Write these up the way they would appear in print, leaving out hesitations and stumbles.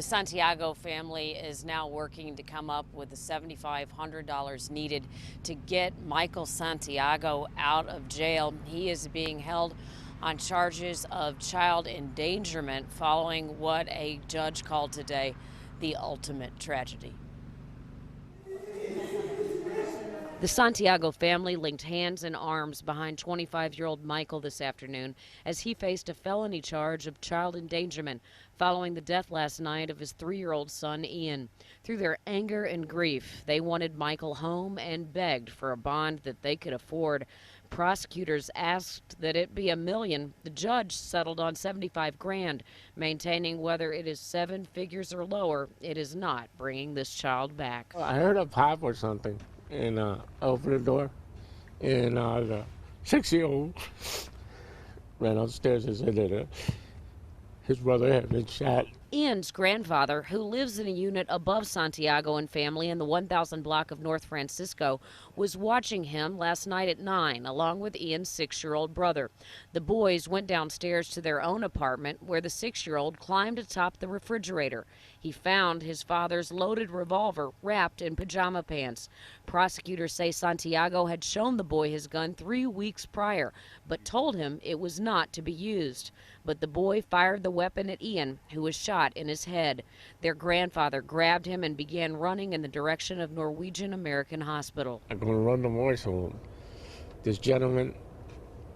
The Santiago family is now working to come up with the $7,500 needed to get Michael Santiago out of jail. He is being held on charges of child endangerment following what a judge called today the ultimate tragedy. The Santiago family linked hands and arms behind 25-year-old Michael this afternoon as he faced a felony charge of child endangerment following the death last night of his 3-year-old son, Ian. Through their anger and grief, they wanted Michael home and begged for a bond that they could afford. Prosecutors asked that it be $1 million. The judge settled on $75 grand, maintaining whether it is 7 figures or lower, it is not bringing this child back. I heard a pop or something. And I opened the door, and the 6-year-old ran upstairs and said that his brother had been shot. Ian's grandfather, who lives in a unit above Santiago and family in the 1000 block of North Francisco, was watching him last night at 9, along with Ian's 6-year-old brother. The boys went downstairs to their own apartment, where the 6-year-old climbed atop the refrigerator. He found his father's loaded revolver wrapped in pajama pants. Prosecutors say Santiago had shown the boy his gun 3 weeks prior, but told him it was not to be used. But the boy fired the weapon at Ian, who was shot in his head. Their grandfather grabbed him and began running in the direction of Norwegian American Hospital. I'm going to run no more, so this gentleman,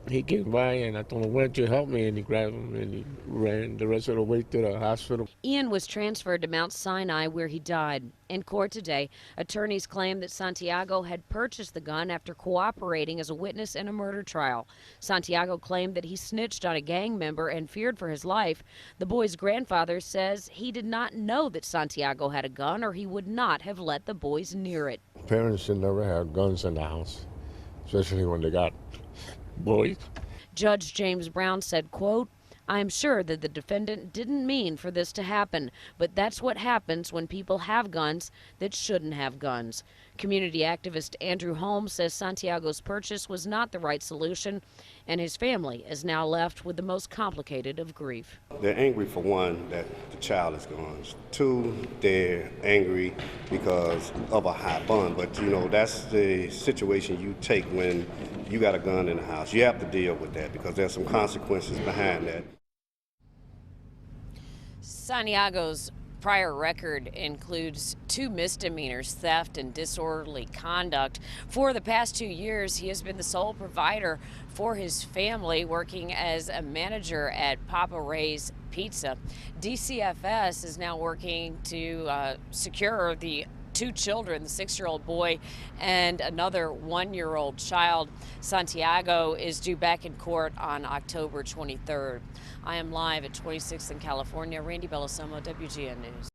he came by and I told him, "Why don't you help me?" And he grabbed him and he ran the rest of the way to the hospital. Ian was transferred to Mount Sinai, where he died. In court today, attorneys claim that Santiago had purchased the gun after cooperating as a witness in a murder trial. Santiago claimed that he snitched on a gang member and feared for his life. The boy's grandfather says he did not know that Santiago had a gun, or he would not have let the boys near it. Parents should never have guns in the house, especially when they got boys. Judge James Brown said, quote, "I am sure that the defendant didn't mean for this to happen, but that's what happens when people have guns that shouldn't have guns." Community activist Andrew Holmes says Santiago's purchase was not the right solution, and his family is now left with the most complicated of grief. They're angry, for one, that the child is gone. 2, they're angry because of a high bond. But, you know, that's the situation you take when you got a gun in the house. You have to deal with that because there's some consequences behind that. Santiago's prior record includes 2 misdemeanors, theft and disorderly conduct. For the past 2 years, he has been the sole provider for his family, working as a manager at Papa Ray's Pizza. DCFS is now working to secure the 2 children, the 6-year-old boy and another 1-year-old child. Santiago is due back in court on October 23rd. I am live at 26th in California. Randy Bellosomo, WGN News.